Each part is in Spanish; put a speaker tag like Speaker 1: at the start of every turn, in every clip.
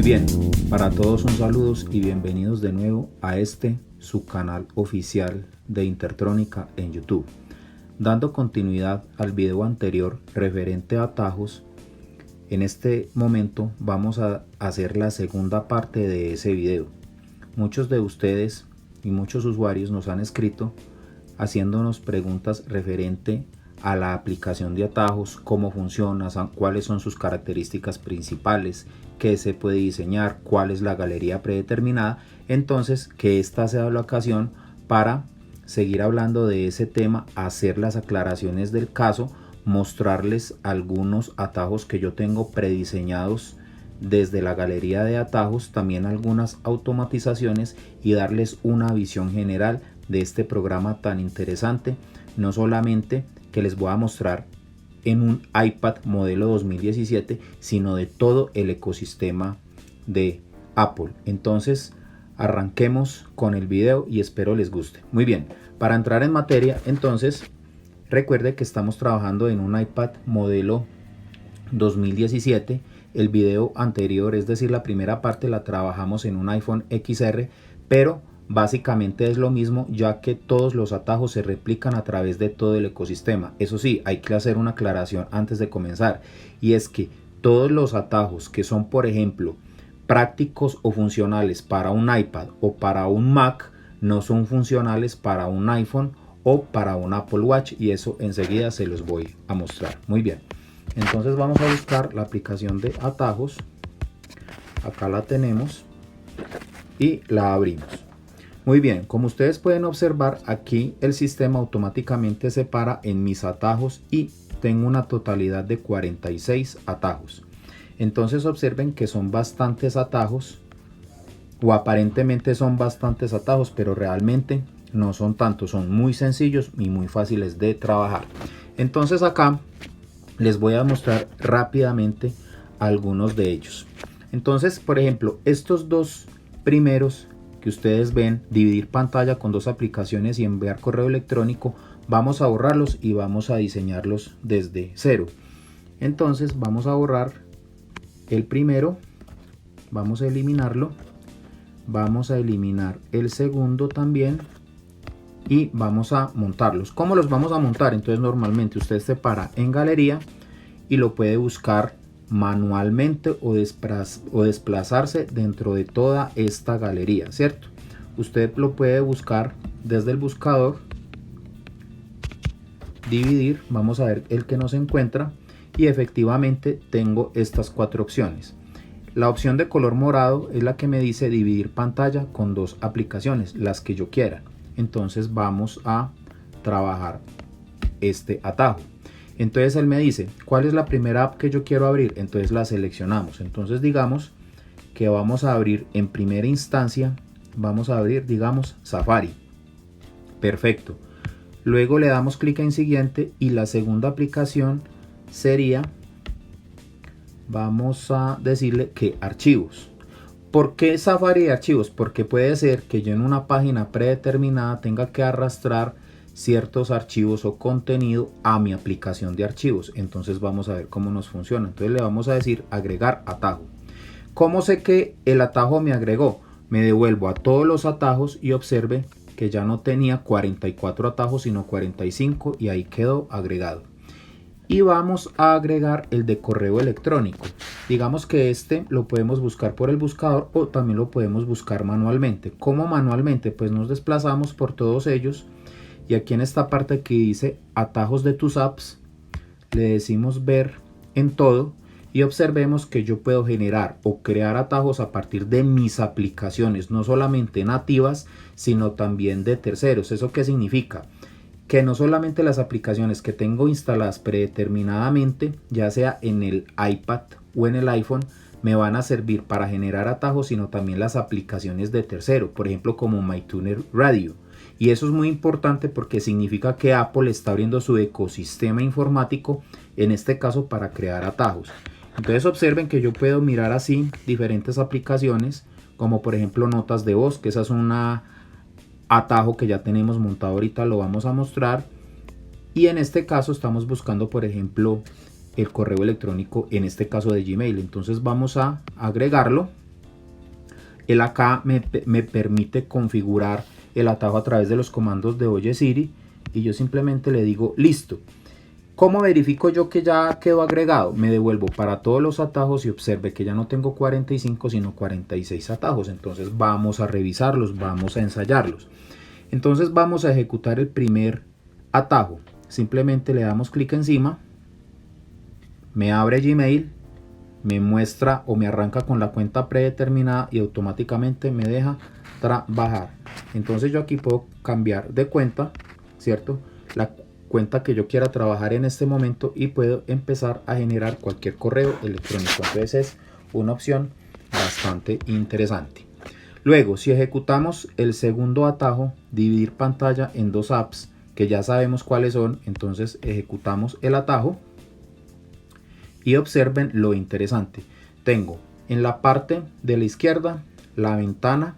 Speaker 1: bien, para todos un saludo y bienvenidos de nuevo a su canal oficial de Intertrónica en YouTube. Dando continuidad al video anterior referente a atajos, en este momento vamos a hacer la segunda parte de ese video. Muchos de ustedes y muchos usuarios nos han escrito haciéndonos preguntas referente a la aplicación de atajos, cómo funciona, cuáles son sus características principales, qué se puede diseñar, cuál es la galería predeterminada. Entonces, que esta sea la ocasión para seguir hablando de ese tema, hacer las aclaraciones del caso, mostrarles algunos atajos que yo tengo prediseñados desde la galería de atajos, también algunas automatizaciones y darles una visión general de este programa tan interesante, no solamente que les voy a mostrar en un iPad modelo 2017, sino de todo el ecosistema de Apple. Entonces arranquemos con el video y espero les guste. Muy bien, para entrar en materia, entonces recuerde que estamos trabajando en un iPad modelo 2017. El video anterior, es decir, la primera parte, la trabajamos en un iPhone XR, pero básicamente es lo mismo, ya que todos los atajos se replican a través de todo el ecosistema. Eso sí, hay que hacer una aclaración antes de comenzar, y es que todos los atajos que son, por ejemplo, prácticos o funcionales para un iPad o para un Mac, no son funcionales para un iPhone o para un Apple Watch, y eso enseguida se los voy a mostrar. Muy bien, entonces vamos a buscar la aplicación de atajos. Acá la tenemos y la abrimos. Muy bien, como ustedes pueden observar, aquí el sistema automáticamente separa en mis atajos y tengo una totalidad de 46 atajos. Entonces observen que son bastantes atajos, o aparentemente son bastantes atajos, pero realmente no son tantos, son muy sencillos y muy fáciles de trabajar. Entonces acá les voy a mostrar rápidamente algunos de ellos. Entonces, por ejemplo, estos dos primeros que ustedes ven, dividir pantalla con dos aplicaciones y enviar correo electrónico, vamos a borrarlos y vamos a diseñarlos desde cero. Entonces vamos a borrar el primero, vamos a eliminarlo, vamos a eliminar el segundo también y vamos a montarlos. ¿Cómo los vamos a montar? Entonces normalmente usted se para en galería y lo puede buscar manualmente o desplazarse dentro de toda esta galería, ¿cierto? Usted lo puede buscar desde el buscador, dividir, vamos a ver el que nos encuentra, y efectivamente tengo estas cuatro opciones. La opción de color morado es la que me dice dividir pantalla con dos aplicaciones, las que yo quiera. Entonces vamos a trabajar este atajo. Entonces él me dice, ¿cuál es la primera app que yo quiero abrir? Entonces la seleccionamos. Entonces digamos que vamos a abrir en primera instancia, vamos a abrir, digamos, Safari. Perfecto. Luego le damos clic en siguiente y la segunda aplicación sería, vamos a decirle que archivos. ¿Por qué Safari y archivos? Porque puede ser que yo en una página predeterminada tenga que arrastrar ciertos archivos o contenido a mi aplicación de archivos. Entonces vamos a ver cómo nos funciona. Entonces le vamos a decir agregar atajo. ¿Cómo sé que el atajo me agregó? Me devuelvo a todos los atajos y observe que ya no tenía 44 atajos sino 45, y ahí quedó agregado. Y vamos a agregar el de correo electrónico. Digamos que este lo podemos buscar por el buscador o también lo podemos buscar manualmente. ¿Cómo manualmente? Pues nos desplazamos por todos ellos y aquí en esta parte que dice atajos de tus apps, le decimos ver en todo y observemos que yo puedo generar o crear atajos a partir de mis aplicaciones, no solamente nativas, sino también de terceros. ¿Eso qué significa? Que no solamente las aplicaciones que tengo instaladas predeterminadamente, ya sea en el iPad o en el iPhone, me van a servir para generar atajos, sino también las aplicaciones de tercero, por ejemplo como MyTuner Radio. Y eso es muy importante porque significa que Apple está abriendo su ecosistema informático, en este caso para crear atajos. Entonces observen que yo puedo mirar así diferentes aplicaciones, como por ejemplo notas de voz, que esa es una atajo que ya tenemos montado, ahorita lo vamos a mostrar. Y en este caso estamos buscando por ejemplo el correo electrónico, en este caso de Gmail. Entonces vamos a agregarlo Él acá me permite configurar el atajo a través de los comandos de Oye Siri y yo simplemente le digo listo. ¿Cómo verifico yo que ya quedó agregado? Me devuelvo para todos los atajos y observe que ya no tengo 45 sino 46 atajos. Entonces vamos a revisarlos, vamos a ensayarlos. Entonces vamos a ejecutar el primer atajo. Simplemente le damos clic encima, me abre Gmail, me muestra o me arranca con la cuenta predeterminada y automáticamente me deja trabajar. Entonces yo aquí puedo cambiar de cuenta, ¿cierto? La cuenta que yo quiera trabajar en este momento y puedo empezar a generar cualquier correo electrónico. Entonces es una opción bastante interesante. Luego, si ejecutamos el segundo atajo, dividir pantalla en dos apps, que ya sabemos cuáles son, entonces ejecutamos el atajo y observen lo interesante. Tengo en la parte de la izquierda la ventana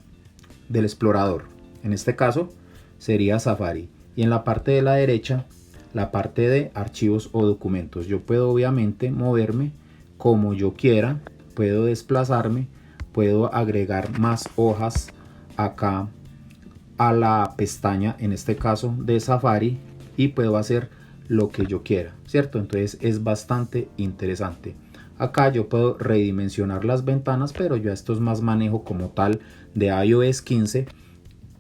Speaker 1: del explorador, en este caso sería Safari, y en la parte de la derecha la parte de archivos o documentos. Yo puedo obviamente moverme como yo quiera, puedo desplazarme, puedo agregar más hojas acá a la pestaña, en este caso de Safari, y puedo hacer lo que yo quiera, ¿cierto? Entonces es bastante interesante. Acá yo puedo redimensionar las ventanas, pero yo esto es más manejo como tal de iOS 15.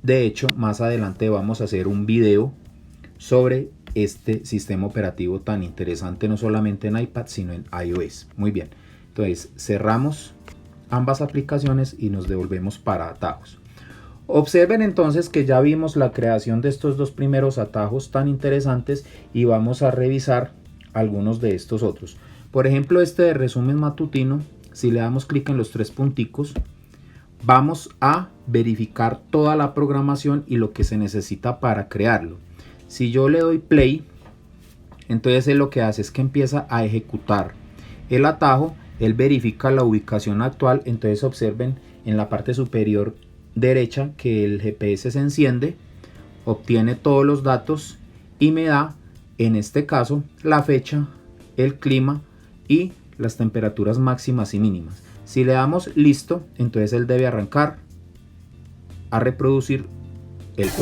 Speaker 1: De hecho, más adelante vamos a hacer un video sobre este sistema operativo tan interesante, no solamente en iPad sino en iOS. Muy bien, entonces cerramos ambas aplicaciones y nos devolvemos para atajos. Observen entonces que ya vimos la creación de estos dos primeros atajos tan interesantes y vamos a revisar algunos de estos otros. Por ejemplo, este de resumen matutino, si le damos clic en los tres punticos, vamos a verificar toda la programación y lo que se necesita para crearlo. Si yo le doy play, entonces él lo que hace es que empieza a ejecutar el atajo. Él verifica la ubicación actual. Entonces observen en la parte superior derecha que el GPS se enciende, obtiene todos los datos y me da, en este caso, la fecha, el clima y las temperaturas máximas y mínimas. Si le damos listo, entonces él debe arrancar a reproducir.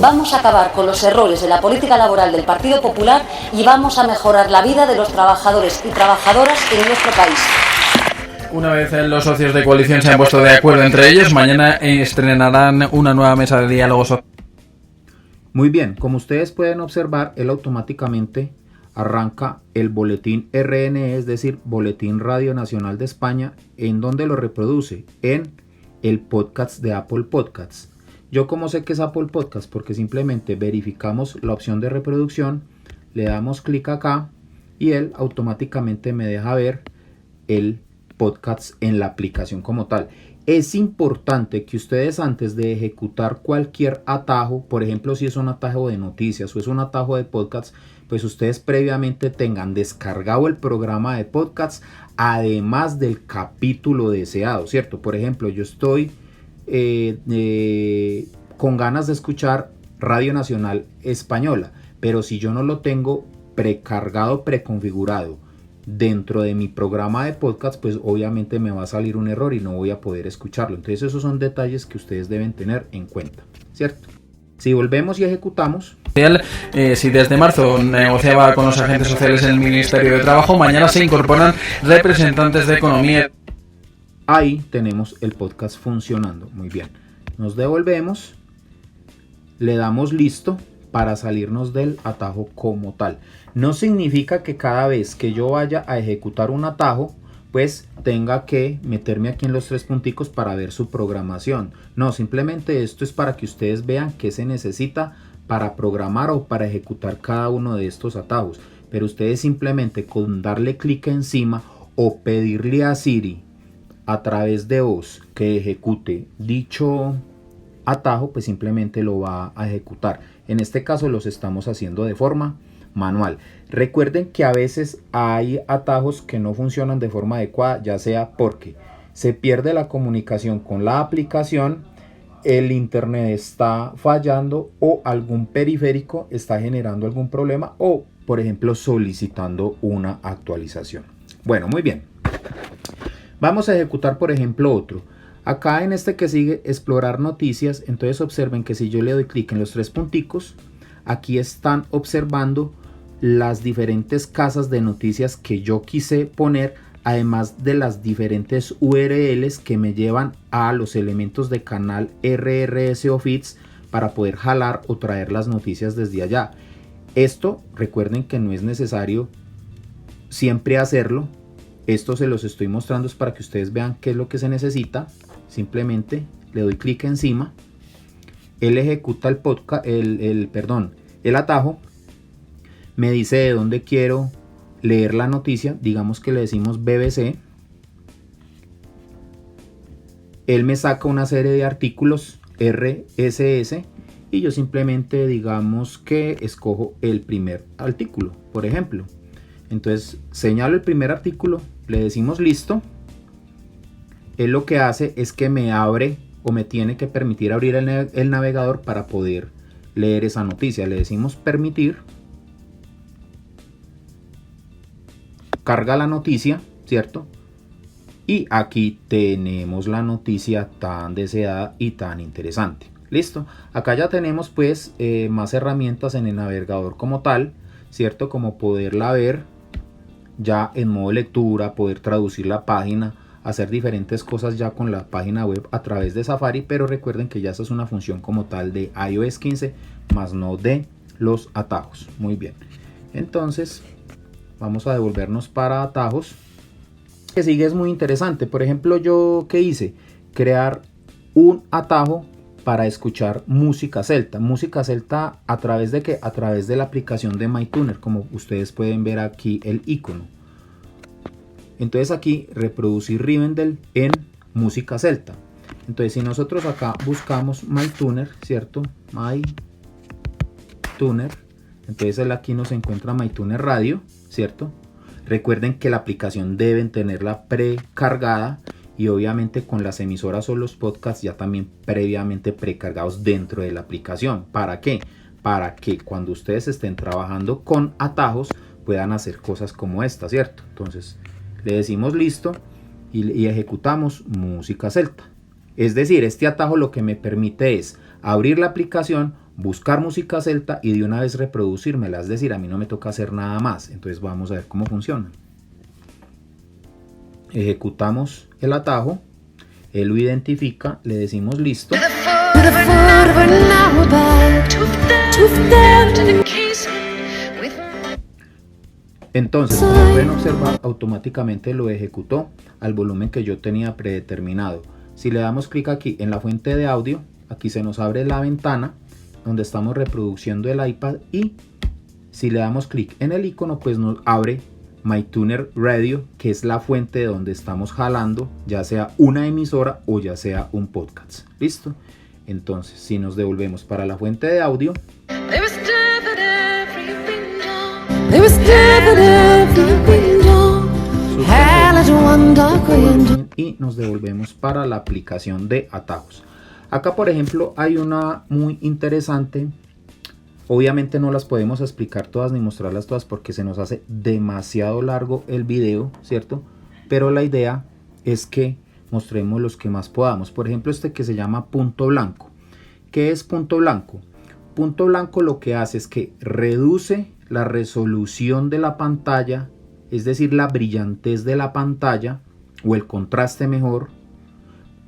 Speaker 2: Vamos a acabar con los errores de la política laboral del Partido Popular y vamos a mejorar la vida de los trabajadores y trabajadoras en nuestro país.
Speaker 3: Una vez los socios de coalición se han puesto de acuerdo entre ellos, mañana estrenarán una nueva mesa de diálogo social.
Speaker 1: Muy bien, como ustedes pueden observar, él automáticamente arranca el boletín RNE, es decir, Boletín Radio Nacional de España, en donde lo reproduce en el podcast de Apple Podcasts. Yo como sé que es Apple Podcast, porque simplemente verificamos la opción de reproducción, le damos clic acá y él automáticamente me deja ver el podcast en la aplicación como tal. Es importante que ustedes, antes de ejecutar cualquier atajo, por ejemplo si es un atajo de noticias o es un atajo de podcast, pues ustedes previamente tengan descargado el programa de podcast, además del capítulo deseado, ¿cierto? Por ejemplo, yo estoy con ganas de escuchar Radio Nacional Española, pero si yo no lo tengo precargado, preconfigurado dentro de mi programa de podcast, pues obviamente me va a salir un error y no voy a poder escucharlo. Entonces esos son detalles que ustedes deben tener en cuenta, ¿cierto? Si volvemos y ejecutamos,
Speaker 3: si desde marzo negociaba con los agentes sociales en el Ministerio de Trabajo, mañana se incorporan representantes de Economía.
Speaker 1: Ahí tenemos el podcast funcionando. Muy bien, nos devolvemos, le damos listo para salirnos del atajo como tal. No significa que cada vez que yo vaya a ejecutar un atajo, pues tenga que meterme aquí en los tres punticos para ver su programación. No, simplemente esto es para que ustedes vean qué se necesita para programar o para ejecutar cada uno de estos atajos. Pero ustedes simplemente con darle clic encima o pedirle a Siri a través de voz que ejecute dicho atajo, pues simplemente lo va a ejecutar. En este caso los estamos haciendo de forma manual. Recuerden que a veces hay atajos que no funcionan de forma adecuada, ya sea porque se pierde la comunicación con la aplicación, el internet está fallando o algún periférico está generando algún problema o, por ejemplo, solicitando una actualización. Bueno, muy bien. Vamos a ejecutar, por ejemplo, otro. Acá en este que sigue, explorar noticias, entonces observen que si yo le doy clic en los 3 punticos, aquí están observando las diferentes casas de noticias que yo quise poner, además de las diferentes URLs que me llevan a los elementos de canal RRS o feeds para poder jalar o traer las noticias desde allá. Esto recuerden que no es necesario siempre hacerlo. Esto se los estoy mostrando es para que ustedes vean qué es lo que se necesita. Simplemente le doy clic encima, él ejecuta el atajo, me dice de dónde quiero leer la noticia, digamos que le decimos BBC, él me saca una serie de artículos RSS y yo simplemente digamos que escojo el primer artículo, por ejemplo. Entonces señalo el primer artículo, le decimos listo. Él lo que hace es que me abre o me tiene que permitir abrir el navegador para poder leer esa noticia. Le decimos permitir. Carga la noticia, ¿cierto? Y aquí tenemos la noticia tan deseada y tan interesante. Listo. Acá ya tenemos pues más herramientas en el navegador como tal, ¿cierto? Como poderla ver ya en modo lectura, poder traducir la página, hacer diferentes cosas ya con la página web a través de Safari, pero recuerden que ya esa es una función como tal de iOS 15, más no de los atajos. Muy bien, entonces vamos a devolvernos para atajos. Que sigue es muy interesante. Por ejemplo, yo ¿qué hice? Crear un atajo para escuchar música celta. Música celta a través de ¿qué? A través de la aplicación de MyTuner, como ustedes pueden ver aquí el icono. Entonces aquí reproducir Rivendell en música celta. Entonces si nosotros acá buscamos MyTuner, ¿cierto? MyTuner. Entonces él aquí nos encuentra MyTuner Radio, ¿cierto? Recuerden que la aplicación deben tenerla precargada y obviamente con las emisoras o los podcasts ya también previamente precargados dentro de la aplicación. ¿Para qué? Para que cuando ustedes estén trabajando con atajos puedan hacer cosas como esta, ¿cierto? Entonces le decimos listo y ejecutamos música celta. Es decir, este atajo lo que me permite es abrir la aplicación, buscar música celta y de una vez reproducírmela. Es decir, a mí no me toca hacer nada más. Entonces vamos a ver cómo funciona. Ejecutamos el atajo, él lo identifica, le decimos listo. Entonces, como pueden observar, automáticamente lo ejecutó al volumen que yo tenía predeterminado. Si le damos clic aquí en la fuente de audio, aquí se nos abre la ventana donde estamos reproduciendo el iPad y si le damos clic en el icono, pues nos abre MyTuner Radio, que es la fuente de donde estamos jalando, ya sea una emisora o ya sea un podcast. ¿Listo? Entonces, si nos devolvemos para la fuente de audio, y nos devolvemos para la aplicación de atajos. Acá, por ejemplo, hay una muy interesante. Obviamente no las podemos explicar todas ni mostrarlas todas porque se nos hace demasiado largo el video, ¿cierto? Pero la idea es que mostremos los que más podamos. Por ejemplo, este que se llama punto blanco. ¿Qué es punto blanco? Punto blanco lo que hace es que reduce la resolución de la pantalla, es decir, la brillantez de la pantalla o el contraste mejor,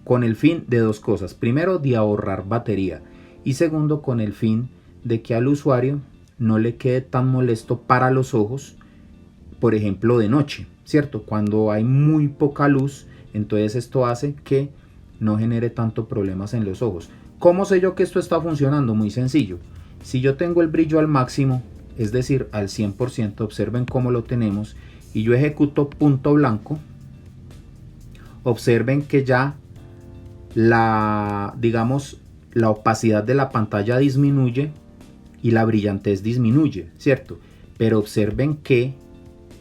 Speaker 1: con el fin de dos cosas. Primero, de ahorrar batería y segundo, con el fin de que al usuario no le quede tan molesto para los ojos, por ejemplo de noche, ¿cierto? Cuando hay muy poca luz, entonces esto hace que no genere tanto problemas en los ojos. ¿Cómo sé yo que esto está funcionando? Muy sencillo. Si yo tengo el brillo al máximo, es decir, al 100%, observen cómo lo tenemos, y yo ejecuto punto blanco, observen que ya la opacidad de la pantalla disminuye y la brillantez disminuye, ¿cierto? Pero observen que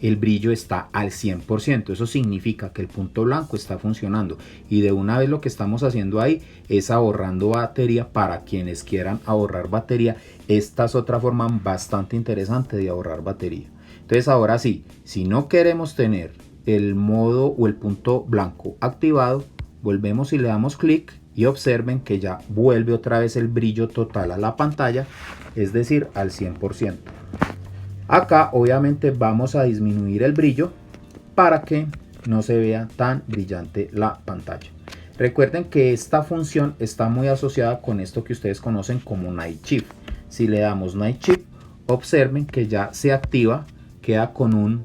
Speaker 1: el brillo está al 100%. Eso significa que el punto blanco está funcionando. Y de una vez lo que estamos haciendo ahí es ahorrando batería para quienes quieran ahorrar batería. Esta es otra forma bastante interesante de ahorrar batería. Entonces ahora sí, si no queremos tener el modo o el punto blanco activado, volvemos y le damos clic y observen que ya vuelve otra vez el brillo total a la pantalla, es decir, al 100%. Acá obviamente vamos a disminuir el brillo para que no se vea tan brillante la pantalla. Recuerden que esta función está muy asociada con esto que ustedes conocen como Night Shift. Si le damos Night Shift, observen que ya se activa, queda con un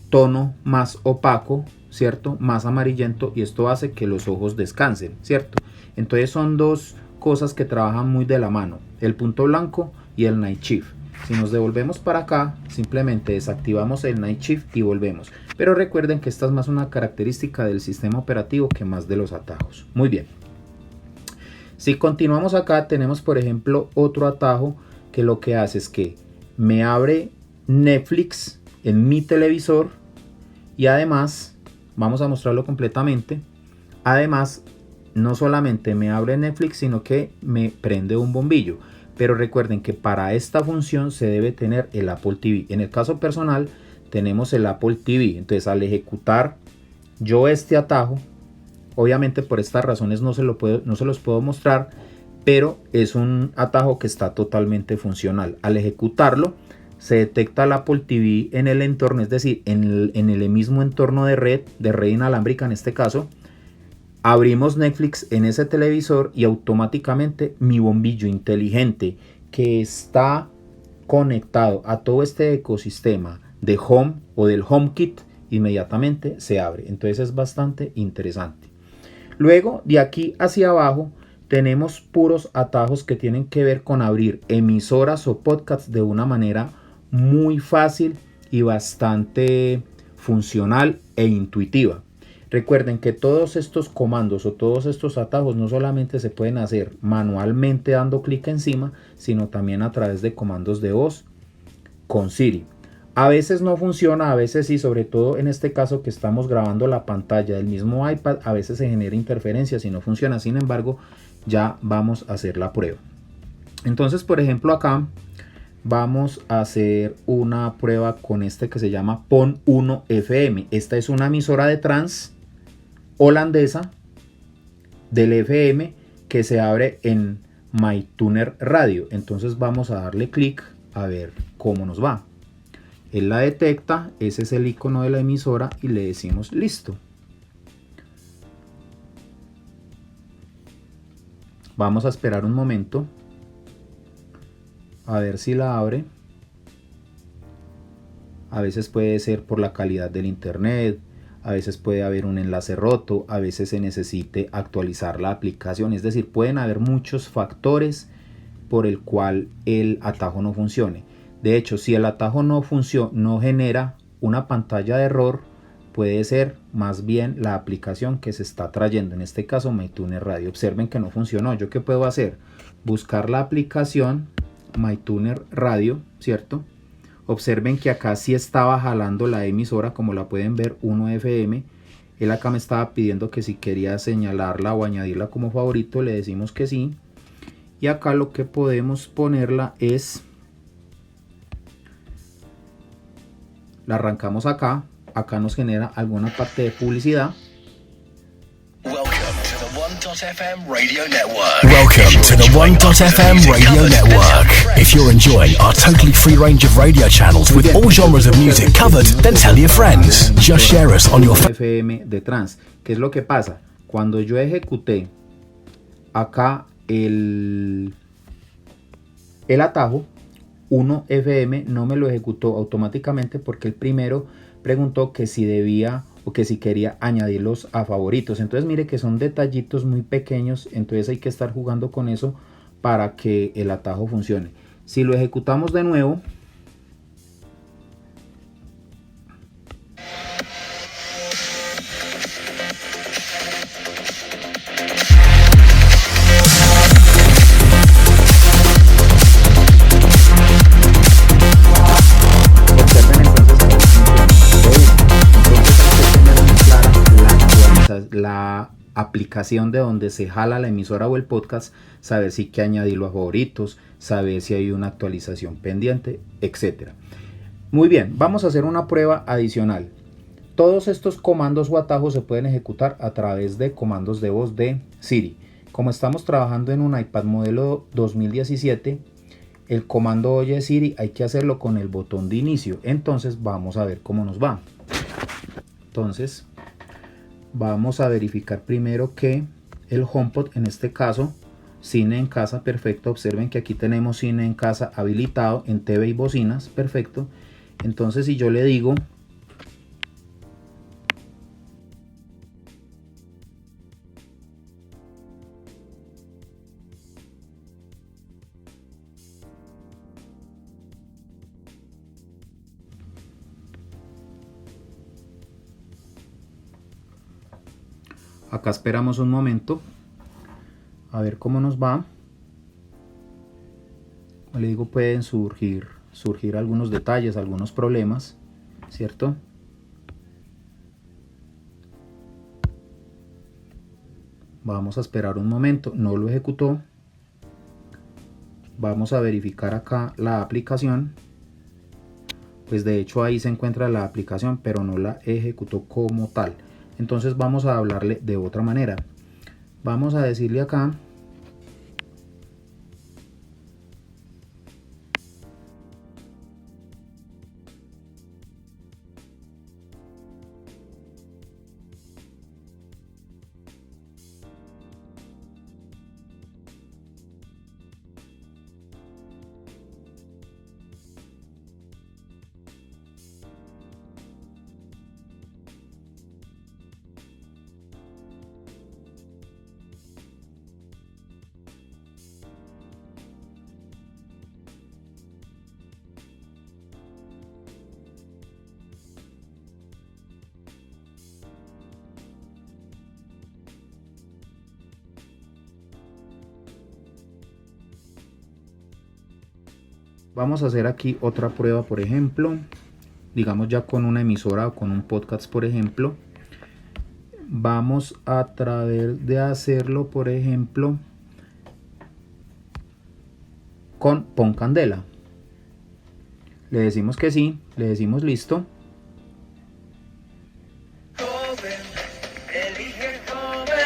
Speaker 1: tono más opaco, ¿cierto? Más amarillento, y esto hace que los ojos descansen, ¿cierto? Entonces son dos cosas que trabajan muy de la mano, el punto blanco y el Night Shift. Si nos devolvemos para acá, simplemente desactivamos el Night Shift y volvemos. Pero recuerden que esta es más una característica del sistema operativo que más de los atajos. Muy bien. Si continuamos acá, tenemos por ejemplo otro atajo que lo que hace es que me abre Netflix en mi televisor y además, vamos a mostrarlo completamente, además no solamente me abre Netflix, sino que me prende un bombillo. Pero recuerden que para esta función se debe tener el Apple TV. En el caso personal tenemos el Apple TV. Entonces al ejecutar yo este atajo, obviamente por estas razones no se los puedo mostrar, pero es un atajo que está totalmente funcional. Al ejecutarlo se detecta el Apple TV en el entorno, es decir, en el mismo entorno de red inalámbrica en este caso. Abrimos Netflix en ese televisor y automáticamente mi bombillo inteligente que está conectado a todo este ecosistema de Home o del HomeKit inmediatamente se abre. Entonces es bastante interesante. Luego de aquí hacia abajo tenemos puros atajos que tienen que ver con abrir emisoras o podcasts de una manera muy fácil y bastante funcional e intuitiva. Recuerden que todos estos comandos o todos estos atajos no solamente se pueden hacer manualmente dando clic encima, sino también a través de comandos de voz con Siri. A veces no funciona, a veces sí, sobre todo en este caso que estamos grabando la pantalla del mismo iPad, a veces se genera interferencia si no funciona. Sin embargo, ya vamos a hacer la prueba. Entonces, por ejemplo, acá vamos a hacer una prueba con este que se llama Pon 1 FM. Esta es una emisora de trance holandesa del FM que se abre en MyTuner Radio. Entonces vamos a darle clic a ver cómo nos va. Él la detecta, ese es el icono de la emisora y le decimos listo. Vamos a esperar un momento a ver si la abre. A veces puede ser por la calidad del internet, a veces puede haber un enlace roto, a veces se necesite actualizar la aplicación. Es decir, pueden haber muchos factores por el cual el atajo no funcione. De hecho, si el atajo no genera una pantalla de error, puede ser más bien la aplicación que se está trayendo. En este caso, MyTuner Radio. Observen que no funcionó. ¿Yo qué puedo hacer? Buscar la aplicación MyTuner Radio, ¿cierto? Observen que acá sí estaba jalando la emisora, como la pueden ver, 1FM. Él acá me estaba pidiendo que si quería señalarla o añadirla como favorito, le decimos que sí. Y acá lo que podemos ponerla es, la arrancamos acá nos genera alguna parte de publicidad.
Speaker 4: Welcome to the 1.FM Radio Network. If you're enjoying our totally free range of radio channels with all genres of music covered, then tell your friends. Just share us on your
Speaker 1: FM de trance. ¿Qué es lo que pasa? Cuando yo ejecuté acá el atajo 1FM, no me lo ejecutó automáticamente porque el primero preguntó que si debía o que si quería añadirlos a favoritos. Entonces mire que son detallitos muy pequeños, entonces hay que estar jugando con eso para que el atajo funcione. Si lo ejecutamos de nuevo, la aplicación de donde se jala la emisora o el podcast, saber si hay que añadirlo a favoritos, saber si hay una actualización pendiente, etcétera. Muy bien, vamos a hacer una prueba adicional. Todos estos comandos o atajos se pueden ejecutar a través de comandos de voz de Siri. Como estamos trabajando en un iPad modelo 2017, el comando Oye Siri hay que hacerlo con el botón de inicio. Entonces vamos a ver cómo nos va. Entonces vamos a verificar primero que el HomePod, en este caso Cine en Casa, perfecto. Observen que aquí tenemos Cine en Casa habilitado en TV y bocinas, perfecto. Entonces si yo le digo acá, esperamos un momento a ver cómo nos va. Como le digo, pueden surgir algunos detalles, algunos problemas, ¿cierto? Vamos a esperar un momento, no lo ejecutó. Vamos a verificar acá la aplicación. Pues de hecho ahí se encuentra la aplicación, pero no la ejecutó como tal. Entonces vamos a hablarle de otra manera. Vamos a decirle acá vamos a hacer aquí otra prueba, por ejemplo, digamos ya con una emisora o con un podcast, por ejemplo. Vamos a tratar de hacerlo, por ejemplo, con Pon Candela. Le decimos que sí, le decimos listo.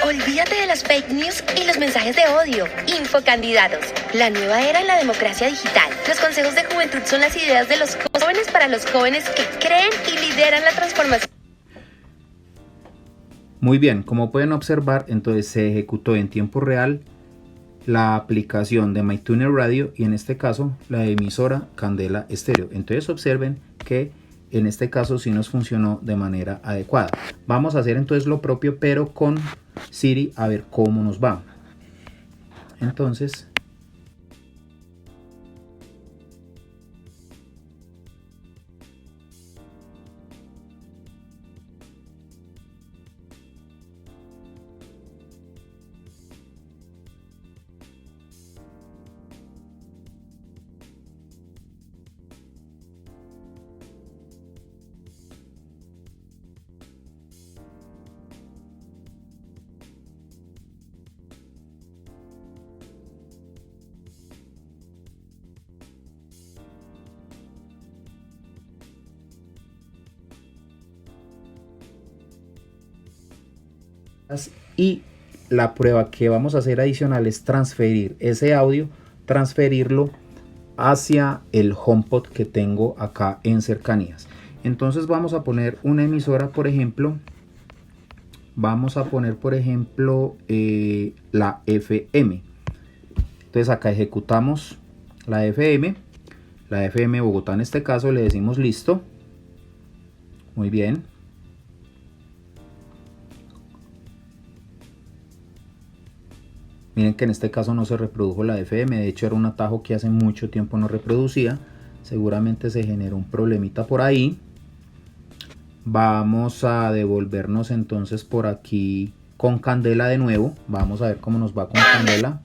Speaker 5: Olvídate de las fake news y los mensajes de odio. Infocandidatos, la nueva era en la democracia digital. Los consejos de juventud son las ideas de los jóvenes para los jóvenes que creen y lideran la transformación.
Speaker 1: Muy bien, como pueden observar, entonces se ejecutó en tiempo real la aplicación de MyTuner Radio y en este caso la emisora Candela Estéreo. Entonces observen que en este caso sí nos funcionó de manera adecuada. Vamos a hacer entonces lo propio pero con Siri, a ver cómo nos va. Entonces y la prueba que vamos a hacer adicional es transferir ese audio, transferirlo hacia el HomePod que tengo acá en cercanías. Entonces vamos a poner una emisora, por ejemplo, vamos a poner por ejemplo la FM. Entonces acá ejecutamos la FM Bogotá, en este caso le decimos listo. Muy bien. Miren que en este caso no se reprodujo la FM, de hecho era un atajo que hace mucho tiempo no reproducía. Seguramente se generó un problemita por ahí. Vamos a devolvernos entonces por aquí con Candela de nuevo. Vamos a ver cómo nos va con Candela.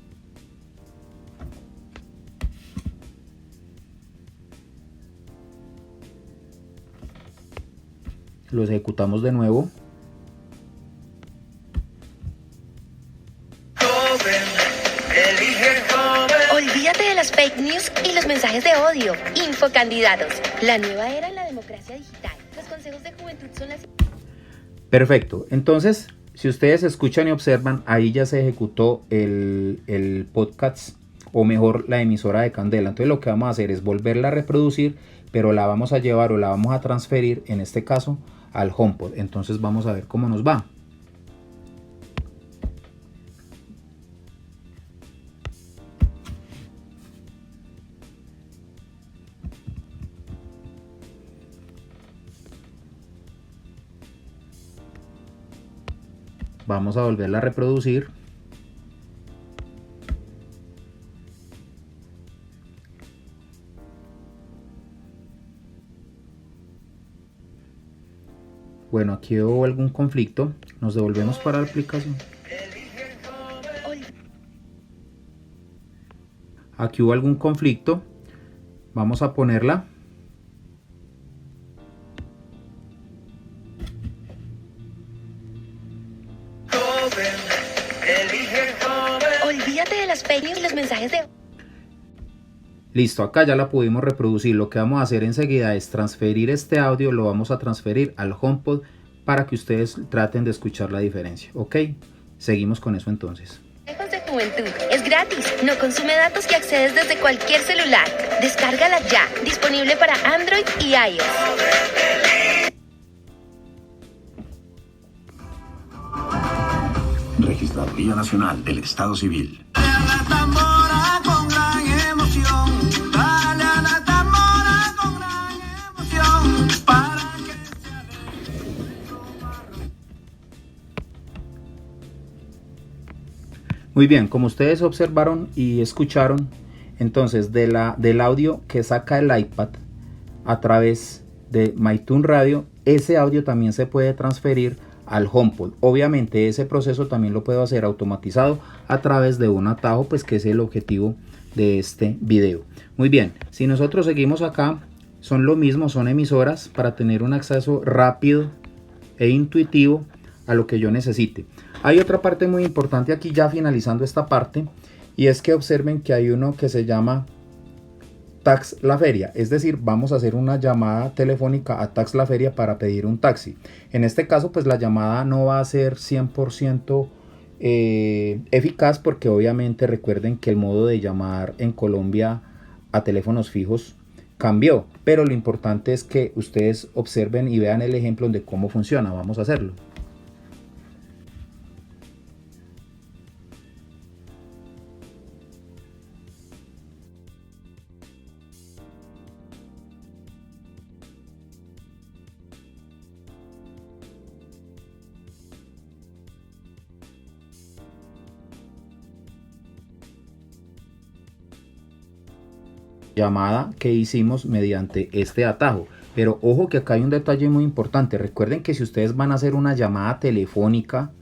Speaker 1: Lo ejecutamos de nuevo.
Speaker 5: Olvídate de las fake news y los mensajes de odio. Infocandidatos, la nueva era en la democracia digital. Los consejos de juventud son las...
Speaker 1: Perfecto, entonces si ustedes escuchan y observan, ahí ya se ejecutó el podcast, o mejor la emisora de Candela. Entonces lo que vamos a hacer es volverla a reproducir, pero la vamos a llevar o la vamos a transferir, en este caso, al HomePod. Entonces vamos a ver cómo nos va. Vamos a volverla a reproducir. Bueno, aquí hubo algún conflicto. Nos devolvemos para la aplicación. Aquí hubo algún conflicto. Vamos a ponerla.
Speaker 5: Olvídate de las fake news y los mensajes de...
Speaker 1: Listo, acá ya la pudimos reproducir. Lo que vamos a hacer enseguida es transferir este audio, lo vamos a transferir al HomePod para que ustedes traten de escuchar la diferencia. ¿Ok? Seguimos con eso entonces.
Speaker 5: Consejos de juventud. Es gratis, no consume datos y accedes desde cualquier celular. Descárgala ya. Disponible para Android y iOS.
Speaker 6: Registraduría Nacional del Estado Civil.
Speaker 1: Muy bien, como ustedes observaron y escucharon, entonces del audio que saca el iPad a través de MyTunes Radio, ese audio también se puede transferir al HomePod. Obviamente ese proceso también lo puedo hacer automatizado a través de un atajo, pues que es el objetivo de este video. Muy bien, si nosotros seguimos acá, son lo mismo, son emisoras para tener un acceso rápido e intuitivo a lo que yo necesite. Hay otra parte muy importante aquí, ya finalizando esta parte, y es que observen que hay uno que se llama Tax La Feria, es decir, vamos a hacer una llamada telefónica a Tax La Feria para pedir un taxi. En este caso, pues la llamada no va a ser 100% eficaz, porque obviamente recuerden que el modo de llamar en Colombia a teléfonos fijos cambió, pero lo importante es que ustedes observen y vean el ejemplo de cómo funciona. Vamos a hacerlo. Llamada que hicimos mediante este atajo, pero ojo que acá hay un detalle muy importante. Recuerden que si ustedes van a hacer una llamada telefónica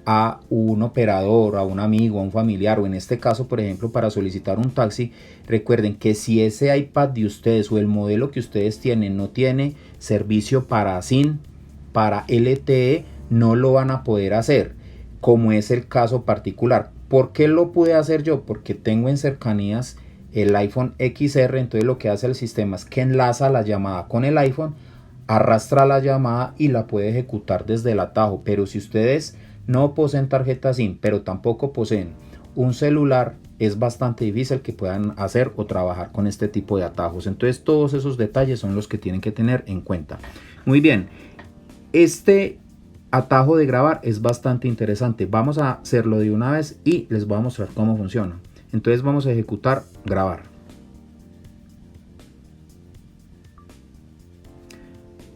Speaker 1: a un operador, a un amigo, a un familiar, o en este caso por ejemplo para solicitar un taxi, recuerden que si ese iPad de ustedes o el modelo que ustedes tienen no tiene servicio para SIM, para LTE, no lo van a poder hacer, como es el caso particular. ¿Por qué lo pude hacer yo? Porque tengo en cercanías el iPhone XR, entonces lo que hace el sistema es que enlaza la llamada con el iPhone, arrastra la llamada y la puede ejecutar desde el atajo. Pero si ustedes no poseen tarjeta SIM, pero tampoco poseen un celular, es bastante difícil que puedan hacer o trabajar con este tipo de atajos. Entonces todos esos detalles son los que tienen que tener en cuenta. Muy bien, este atajo de grabar es bastante interesante. Vamos a hacerlo de una vez y les voy a mostrar cómo funciona. Entonces vamos a ejecutar grabar.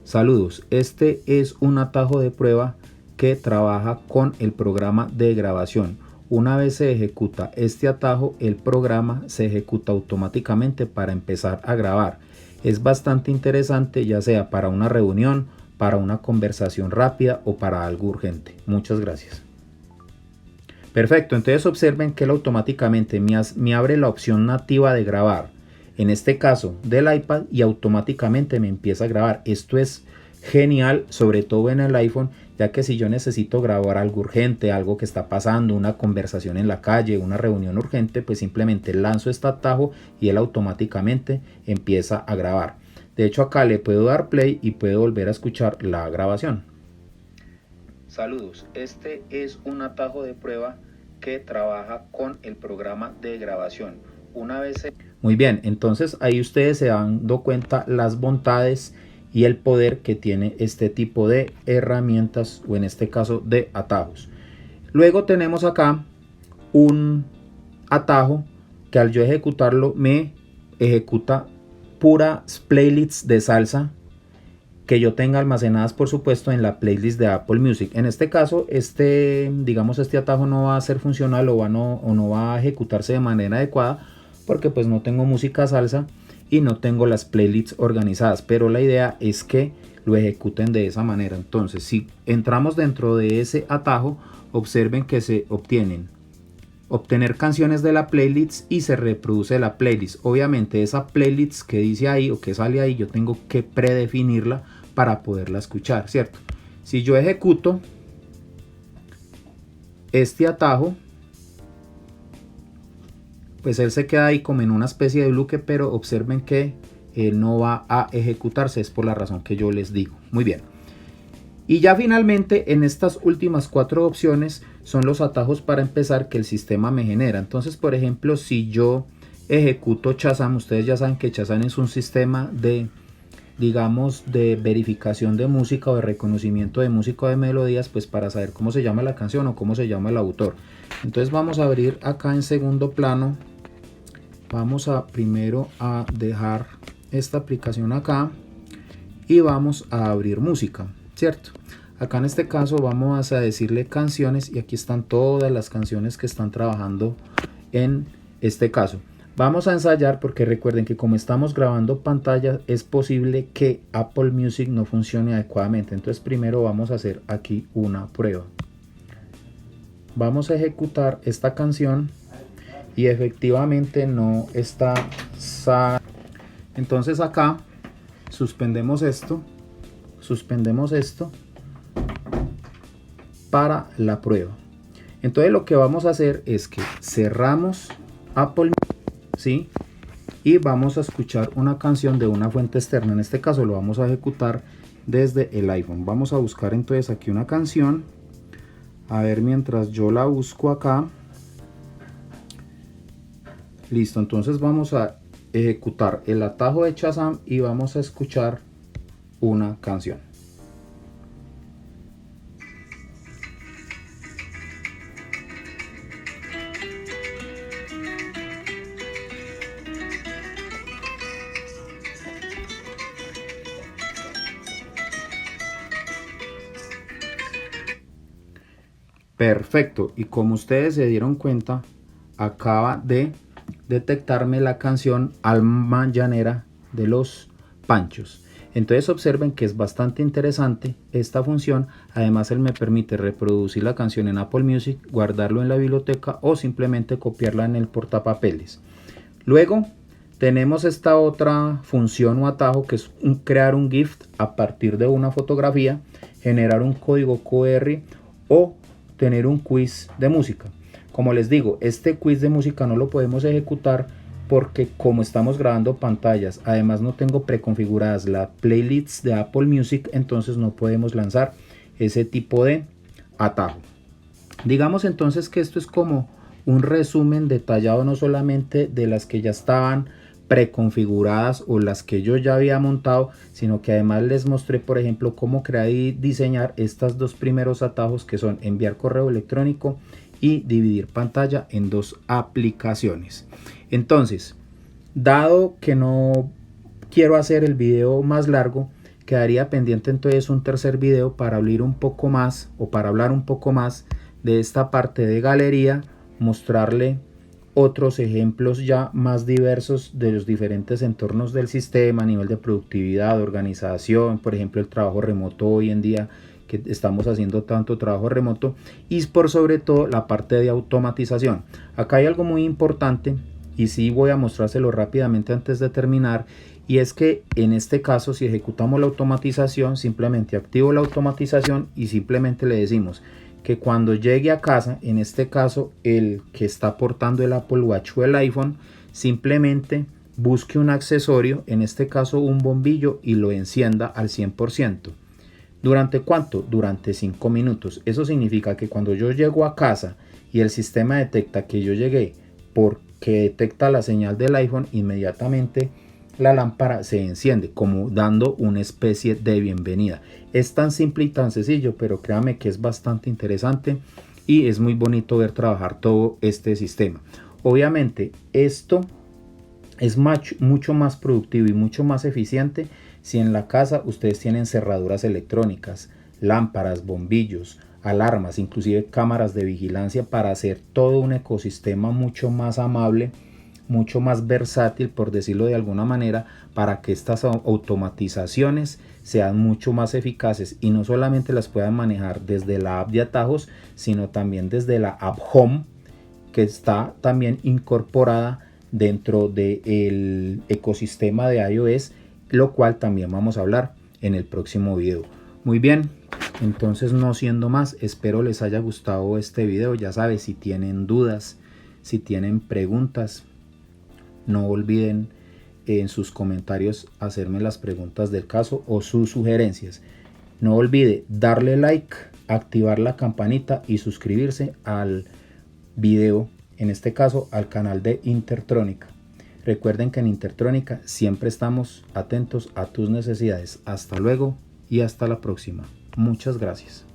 Speaker 1: Saludos, este es un atajo de prueba que trabaja con el programa de grabación. Una vez se ejecuta este atajo, el programa se ejecuta automáticamente para empezar a grabar. Es bastante interesante, ya sea para una reunión, para una conversación rápida o para algo urgente. Muchas gracias. Perfecto, entonces observen que él automáticamente me abre la opción nativa de grabar, en este caso del iPad, y automáticamente me empieza a grabar. Esto es genial, sobre todo en el iPhone, ya que si yo necesito grabar algo urgente, algo que está pasando, una conversación en la calle, una reunión urgente, pues simplemente lanzo este atajo y él automáticamente empieza a grabar. De hecho acá le puedo dar play y puedo volver a escuchar la grabación. Saludos, este es un atajo de prueba que trabaja con el programa de grabación. Una vez Muy bien, entonces ahí ustedes se dan cuenta las bondades y el poder que tiene este tipo de herramientas, o en este caso de atajos. Luego tenemos acá un atajo que al yo ejecutarlo me ejecuta puras playlists de salsa que yo tenga almacenadas, por supuesto, en la playlist de Apple Music. En este caso, este atajo no va a ser funcional o no va a ejecutarse de manera adecuada porque pues no tengo música salsa y no tengo las playlists organizadas, pero la idea es que lo ejecuten de esa manera. Entonces, si entramos dentro de ese atajo, observen que se obtener canciones de la playlist y se reproduce la playlist. Obviamente esa playlist que dice ahí o que sale ahí, yo tengo que predefinirla para poderla escuchar, ¿cierto? Si yo ejecuto este atajo, pues él se queda ahí como en una especie de bloque, pero observen que él no va a ejecutarse, es por la razón que yo les digo. Muy bien. Y ya finalmente en estas últimas 4 opciones son los atajos para empezar que el sistema me genera. Entonces, por ejemplo, si yo ejecuto Shazam, ustedes ya saben que Shazam es un sistema de, digamos, de verificación de música o de reconocimiento de música o de melodías, pues para saber cómo se llama la canción o cómo se llama el autor. Entonces vamos a abrir acá en segundo plano, vamos a primero a dejar esta aplicación acá y vamos a abrir música, ¿cierto? Acá en este caso vamos a decirle canciones y aquí están todas las canciones que están trabajando en este caso. Vamos a ensayar porque recuerden que como estamos grabando pantalla es posible que Apple Music no funcione adecuadamente. Entonces primero vamos a hacer aquí una prueba. Vamos a ejecutar esta canción y efectivamente no está. Entonces acá suspendemos esto para la prueba. Entonces lo que vamos a hacer es que cerramos Apple Music, ¿sí? Y vamos a escuchar una canción de una fuente externa. En este caso lo vamos a ejecutar desde el iPhone. Vamos a buscar entonces aquí una canción. A ver, mientras yo la busco acá. Listo, entonces vamos a ejecutar el atajo de Shazam y vamos a escuchar una canción. Perfecto, y como ustedes se dieron cuenta, acaba de detectarme la canción Alma Llanera de Los Panchos. Entonces observen que es bastante interesante esta función. Además él me permite reproducir la canción en Apple Music, guardarlo en la biblioteca o simplemente copiarla en el portapapeles. Luego tenemos esta otra función o atajo que es crear un GIF a partir de una fotografía, generar un código QR o tener un quiz de música. Como les digo, este quiz de música no lo podemos ejecutar porque como estamos grabando pantallas, además no tengo preconfiguradas las playlists de Apple Music, entonces no podemos lanzar ese tipo de atajo. Digamos entonces que esto es como un resumen detallado no solamente de las que ya estaban preconfiguradas o las que yo ya había montado, sino que además les mostré, por ejemplo, cómo crear y diseñar estos 2 primeros atajos que son enviar correo electrónico y dividir pantalla en 2 aplicaciones. Entonces, dado que no quiero hacer el video más largo, quedaría pendiente entonces un tercer video para hablar un poco más de esta parte de galería, mostrarle otros ejemplos ya más diversos de los diferentes entornos del sistema a nivel de productividad, organización, por ejemplo el trabajo remoto hoy en día que estamos haciendo tanto trabajo remoto, y por sobre todo la parte de automatización. Acá hay algo muy importante y sí voy a mostrárselo rápidamente antes de terminar, y es que en este caso si ejecutamos la automatización, simplemente activo la automatización y simplemente le decimos que cuando llegue a casa, en este caso el que está portando el Apple Watch o el iPhone, simplemente busque un accesorio, en este caso un bombillo, y lo encienda al 100%. ¿Durante cuánto? Durante 5 minutos. Eso significa que cuando yo llego a casa y el sistema detecta que yo llegué porque detecta la señal del iPhone, inmediatamente la lámpara se enciende como dando una especie de bienvenida. Es tan simple y tan sencillo, pero créame que es bastante interesante y es muy bonito ver trabajar todo este sistema. Obviamente esto es mucho más productivo y mucho más eficiente si en la casa ustedes tienen cerraduras electrónicas, lámparas, bombillos, alarmas, inclusive cámaras de vigilancia, para hacer todo un ecosistema mucho más amable, mucho más versátil, por decirlo de alguna manera, para que estas automatizaciones sean mucho más eficaces y no solamente las puedan manejar desde la app de atajos, sino también desde la app Home, que está también incorporada dentro del ecosistema de iOS, lo cual también vamos a hablar en el próximo video. Muy bien, entonces no siendo más, espero les haya gustado este video. Ya sabes, si tienen dudas, si tienen preguntas, no olviden en sus comentarios hacerme las preguntas del caso o sus sugerencias. No olvide darle like, activar la campanita y suscribirse al video, en este caso al canal de Intertrónica. Recuerden que en Intertrónica siempre estamos atentos a tus necesidades. Hasta luego y hasta la próxima. Muchas gracias.